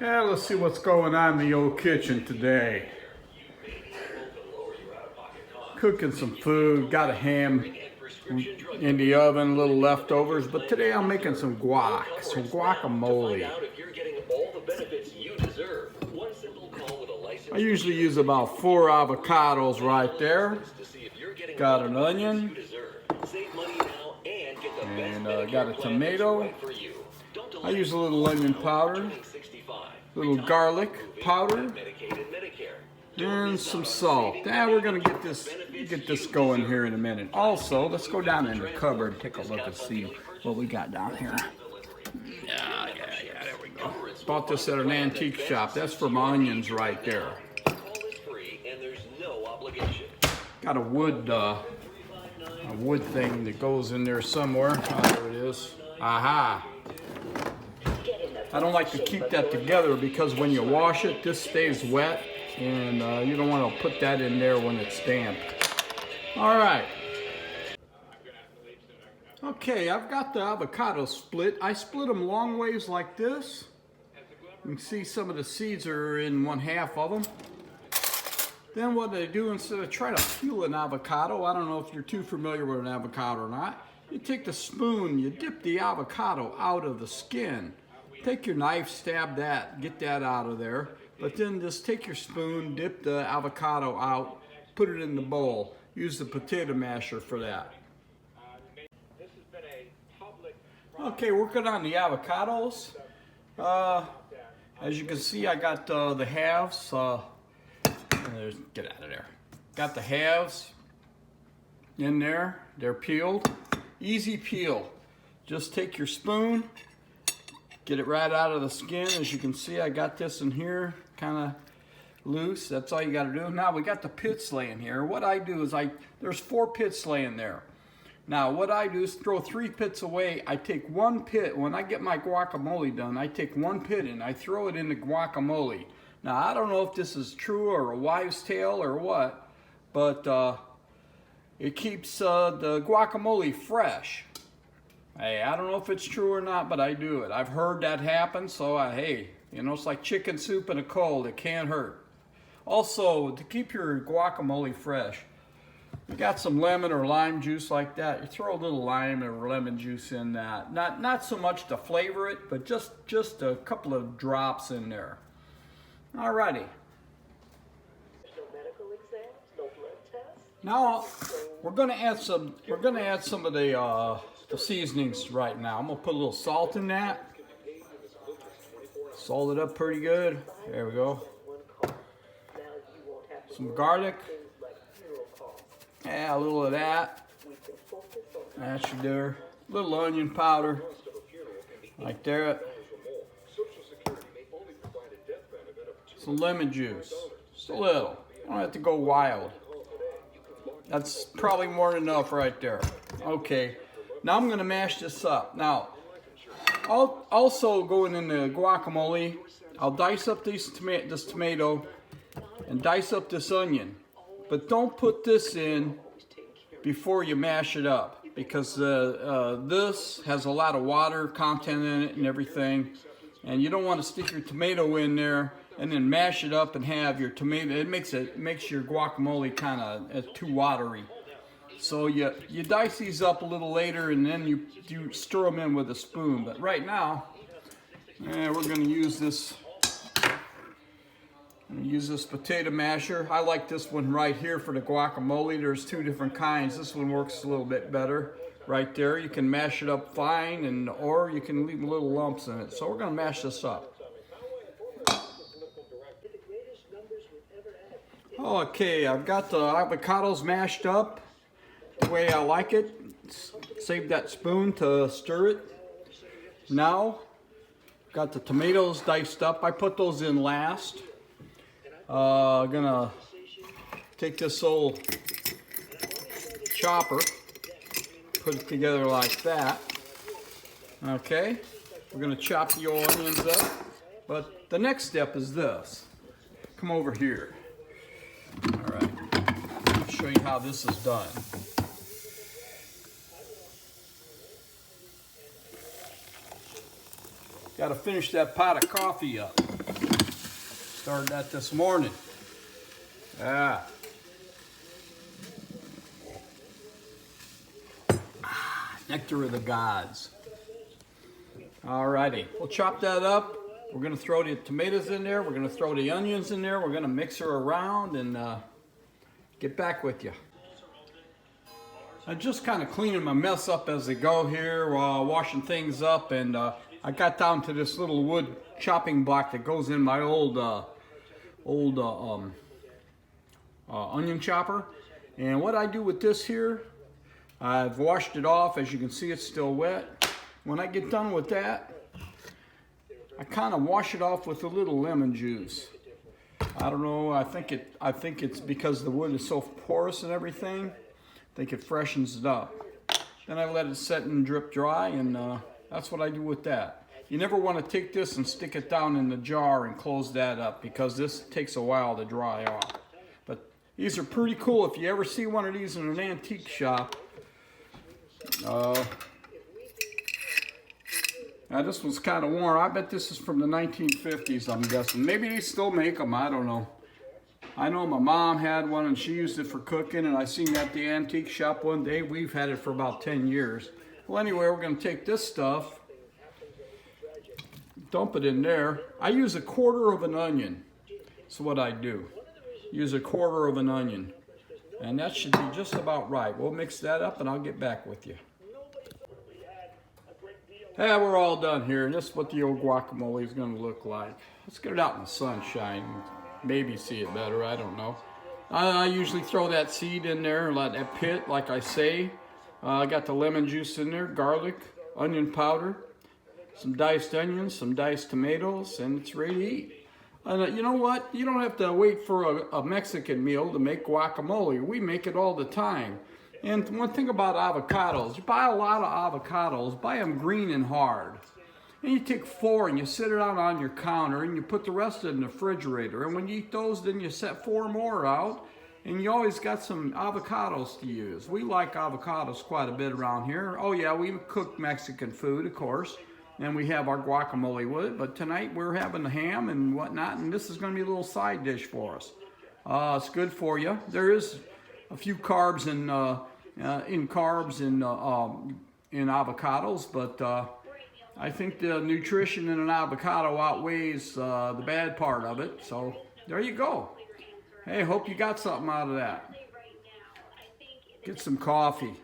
Yeah, let's see what's going on in the old kitchen today. Cooking some food, got a ham in the oven, a little leftovers, but today I'm making some guacamole. I usually use about 4 avocados right there. Got an onion, and got a tomato. I use a little onion powder, a little garlic powder, and some salt. Now we're gonna get this going here in a minute. Also, let's go down in the cupboard and take a look and see what we got down here. Yeah, there we go. Bought this at an antique shop. That's for my onions right there. Got a wood thing that goes in there somewhere. Oh, there it is. Aha. I don't like to keep that together because when you wash it, this stays wet, and you don't want to put that in there when it's damp. All right. Okay, I've got the avocado split. I split them long ways like this. You can see some of the seeds are in 1/2 of them. Then what they do, instead of trying to peel an avocado, I don't know if you're too familiar with an avocado or not, you take the spoon, you dip the avocado out of the skin. Take your knife, stab that, get that out of there. But then just take your spoon, dip the avocado out, put it in the bowl. Use the potato masher for that. Okay, working on the avocados. As you can see, I got the halves. Get out of there. Got the halves in there. They're peeled. Easy peel. Just take your spoon, get it right out of the skin. As you can see, I got this in here, kind of loose. That's all you got to do. Now we got the pits laying here. What I do is there's 4 pits laying there. Now what I do is throw 3 pits away. I take 1 pit. When I get my guacamole done, I take 1 pit and I throw it in the guacamole. Now I don't know if this is true or a wives' tale or what, but it keeps the guacamole fresh. Hey, I don't know if it's true or not, but I do it. I've heard that happen, so hey, you know, it's like chicken soup in a cold. It can't hurt. Also, to keep your guacamole fresh, you got some lemon or lime juice like that, you throw a little lime or lemon juice in that. Not so much to flavor it, but just a couple of drops in there. Alrighty. Now we're gonna add some of the seasonings right now. I'm gonna put a little salt in that. Salt it up pretty good. There we go. Some garlic. Yeah, a little of that. That should do her. A little onion powder. Like that. Some lemon juice. Just a little. You don't have to go wild. That's probably more than enough right there. Okay. Now I'm going to mash this up. Now, I'll also going in the guacamole, I'll dice up this tomato and dice up this onion. But don't put this in before you mash it up, because this has a lot of water content in it and everything. And you don't want to stick your tomato in there and then mash it up and have your tomato. It makes your guacamole kind of too watery. So you dice these up a little later, and then you stir them in with a spoon. But right now, we're going to use this. Use this potato masher. I like this one right here for the guacamole. There's 2 different kinds. This one works a little bit better. Right there, you can mash it up fine, or you can leave little lumps in it. So we're going to mash this up. Okay, I've got the avocados mashed up the way I like it. Save that spoon to stir it. Now, got the tomatoes diced up. I put those in last. Gonna take this old chopper, put it together like that. Okay, we're gonna chop the onions up. But the next step is this. Come over here. All right, I'll show you how this is done. Got to finish that pot of coffee up. Started that this morning. Yeah. Nectar of the gods. Alrighty, we'll chop that up. We're gonna throw the tomatoes in there. We're gonna throw the onions in there. We're gonna mix her around and get back with you. I'm just kind of cleaning my mess up as I go here, washing things up, and I got down to this little wood chopping block that goes in my old onion chopper. And what I do with this here, I've washed it off. As you can see, it's still wet. When I get done with that, I kind of wash it off with a little lemon juice. I don't know, I think it's because the wood is so porous and everything. I think it freshens it up. Then I let it set and drip dry, and that's what I do with that. You never want to take this and stick it down in the jar and close that up, because this takes a while to dry off. But these are pretty cool. If you ever see one of these in an antique shop, now this one's kind of worn. I bet this is from the 1950s, I'm guessing. Maybe they still make them, I don't know. I know my mom had one and she used it for cooking, and I seen that at the antique shop one day. We've had it for about 10 years. Well, anyway, we're gonna take this stuff, dump it in there. I use 1/4 of an onion. That's what I do. Use 1/4 of an onion. And that should be just about right. We'll mix that up and I'll get back with you. Yeah, we're all done here. This is what the old guacamole is gonna look like. Let's get it out in the sunshine. Maybe see it better, I don't know. I usually throw that seed in there, let that pit, like I say. I got the lemon juice in there, garlic, onion powder, some diced onions, some diced tomatoes, and it's ready to eat. You know what? You don't have to wait for a Mexican meal to make guacamole. We make it all the time. And one thing about avocados, you buy a lot of avocados, buy them green and hard. And you take 4 and you sit it out on your counter and you put the rest in the refrigerator. And when you eat those, then you set 4 more out. And you always got some avocados to use. We like avocados quite a bit around here. Oh yeah, we cook Mexican food, of course. And we have our guacamole with it. But tonight we're having the ham and whatnot. And this is going to be a little side dish for us. It's good for you. There is a few carbs in avocados, but I think the nutrition in an avocado outweighs the bad part of it. So there you go. Hey, hope you got something out of that. Get some coffee.